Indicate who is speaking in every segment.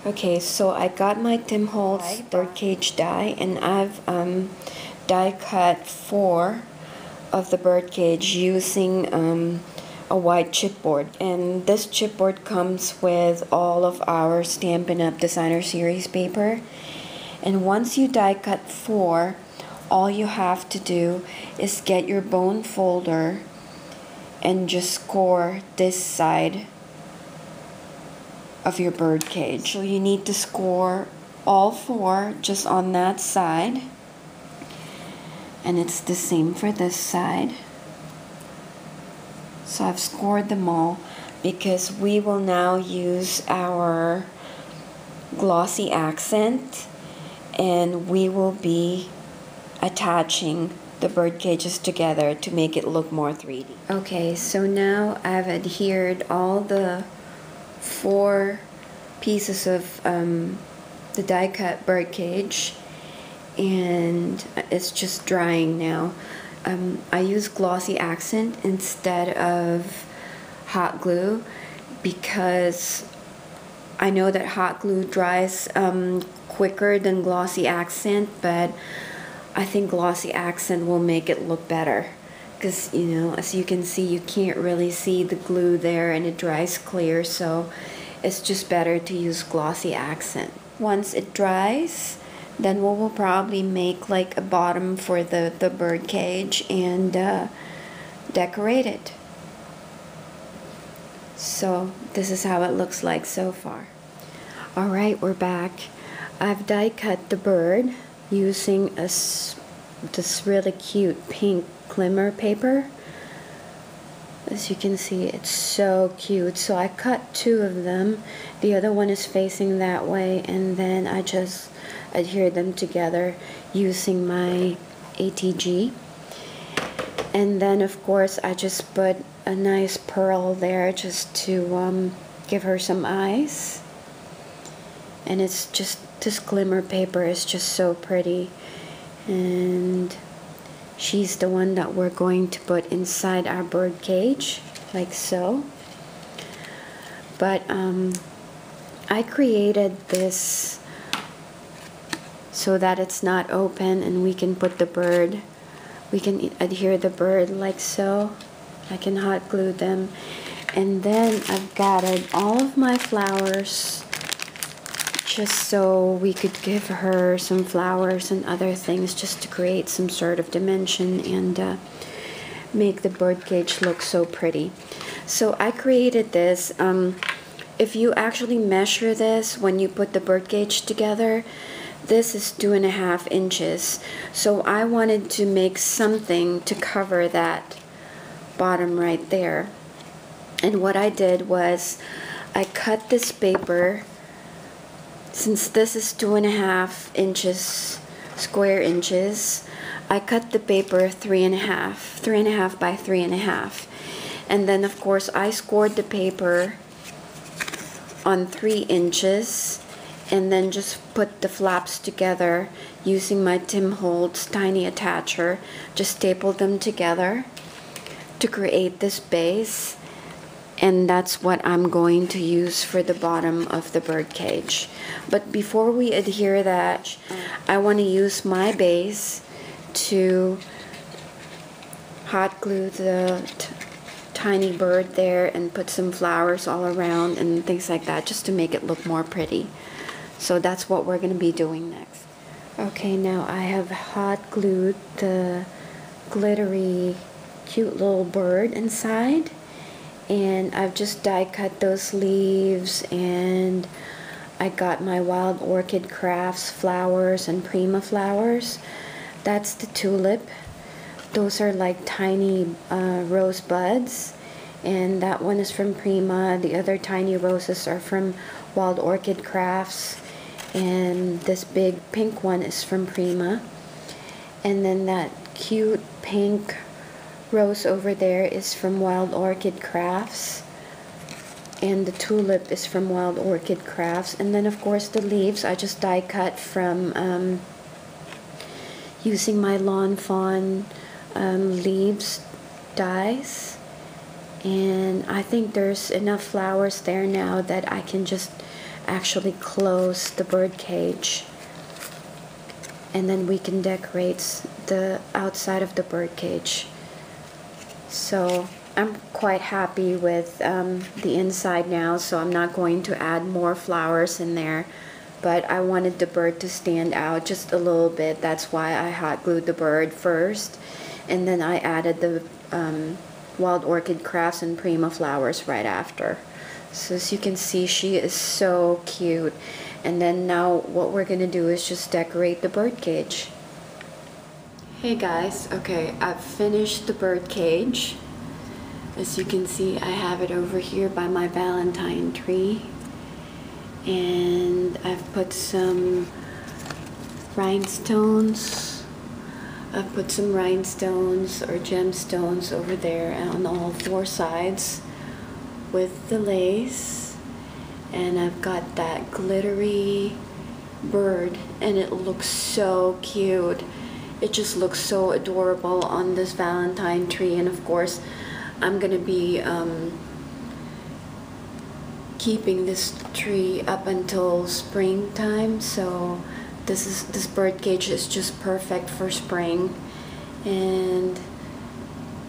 Speaker 1: Okay, so I got my Tim Holtz Birdcage die, and I've die cut 4 of the Birdcage using a white chipboard. And this chipboard comes with all of our Stampin' Up! Designer Series paper. And once you die cut 4, all you have to do is get your bone folder and just score this side of your birdcage. So you need to score all 4 just on that side, and it's the same for this side. So I've scored them all because we will now use our glossy accent, and we will be attaching the bird cages together to make it look more 3D. Okay, so now I've adhered all the 4 pieces of the die cut bird cage, and it's just drying now. I use glossy accent instead of hot glue because I know that hot glue dries quicker than glossy accent, but I think glossy accent will make it look better because, you know, as you can see, you can't really see the glue there and it dries clear, so it's just better to use glossy accent. Once it dries, then we will probably make like a bottom for the bird cage and decorate it. So this is how it looks like so far. Alright, we're back. I've die cut the bird using this really cute pink glimmer paper. As you can see, it's so cute. So I cut 2 of them. The other one is facing that way, and then I just adhere them together using my ATG. And then of course I just put a nice pearl there just to give her some eyes. And it's just, this glimmer paper is just so pretty, and she's the one that we're going to put inside our bird cage, like so. But I created this so that it's not open and we can put the bird, we can adhere the bird like so. I can hot glue them, and then I've gathered all of my flowers just so we could give her some flowers and other things just to create some sort of dimension and make the birdcage look so pretty. So I created this. If you actually measure this when you put the birdcage together, this is 2.5 inches. So I wanted to make something to cover that bottom right there. And what I did was I cut this paper. Since this is 2.5 inches, square inches, I cut the paper 3.5 by 3.5. And then of course I scored the paper on 3 inches, and then just put the flaps together using my Tim Holtz tiny attacher. Just stapled them together to create this base. And that's what I'm going to use for the bottom of the bird cage. But before we adhere that, I want to use my base to hot glue the tiny bird there and put some flowers all around and things like that, just to make it look more pretty. So that's what we're going to be doing next. Okay, now I have hot glued the glittery cute little bird inside. And I've just die cut those leaves, and I got my Wild Orchid Crafts flowers and Prima flowers. That's the tulip. Those are like tiny rose buds, and that one is from Prima. The other tiny roses are from Wild Orchid Crafts, and this big pink one is from Prima. And then that cute pink rose over there is from Wild Orchid Crafts, and the tulip is from Wild Orchid Crafts. And then of course the leaves I just die cut from using my Lawn Fawn leaves dies. And I think there's enough flowers there now that I can just actually close the bird cage, and then we can decorate the outside of the bird cage. So I'm quite happy with the inside now, so I'm not going to add more flowers in there, but I wanted the bird to stand out just a little bit. That's why I hot glued the bird first, and then I added the Wild Orchid Crafts and Prima flowers right after. So as you can see, she is so cute. And then now what we're gonna do is just decorate the bird cage. Hey guys, okay, I've finished the bird cage. As you can see, I have it over here by my Valentine tree. And I've put some rhinestones. I've put some rhinestones or gemstones over there on all four sides with the lace. And I've got that glittery bird, and it looks so cute. It just looks so adorable on this Valentine tree. And of course, I'm gonna be keeping this tree up until springtime, so this bird cage is just perfect for spring. And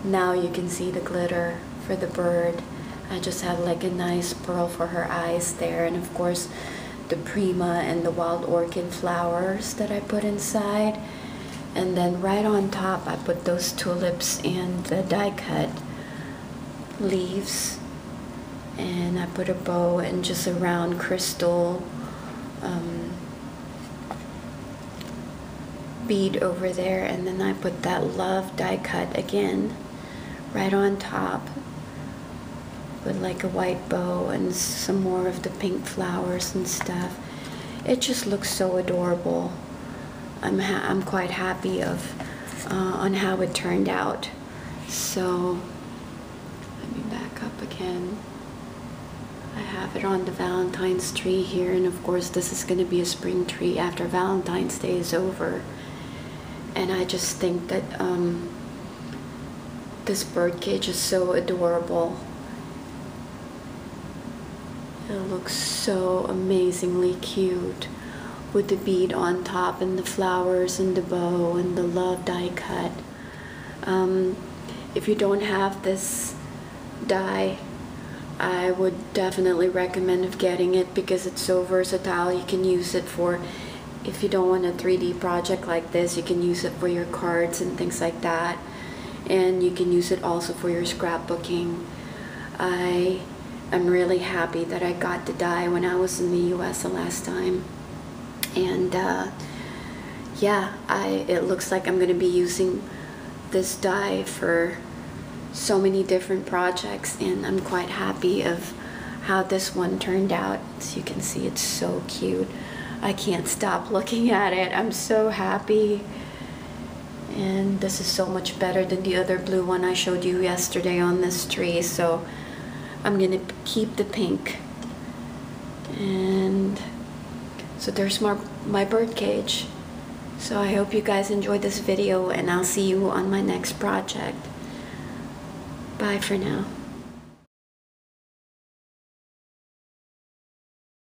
Speaker 1: now you can see the glitter for the bird. I just have like a nice pearl for her eyes there, and of course the Prima and the Wild Orchid flowers that I put inside. And then right on top I put those tulips and the die cut leaves, and I put a bow and just a round crystal bead over there, and then I put that love die cut again right on top with like a white bow and some more of the pink flowers and stuff. It just looks so adorable. I'm quite happy on how it turned out. So let me back up again. I have it on the Valentine's tree here, and of course this is going to be a spring tree after Valentine's Day is over. And I just think that this bird cage is so adorable. It looks so amazingly cute with the bead on top and the flowers and the bow and the love die cut. If you don't have this die, I would definitely recommend of getting it because it's so versatile. You can use it for, if you don't want a 3D project like this, you can use it for your cards and things like that. And you can use it also for your scrapbooking. I'm really happy that I got the die when I was in the US the last time. And yeah, it looks like I'm going to be using this die for so many different projects, and I'm quite happy of how this one turned out. As you can see, it's so cute. I can't stop looking at it. I'm so happy. And this is so much better than the other blue one I showed you yesterday on this tree, so I'm gonna keep the pink. And so there's my bird cage. So I hope you guys enjoyed this video, and I'll see you on my next project. Bye for now.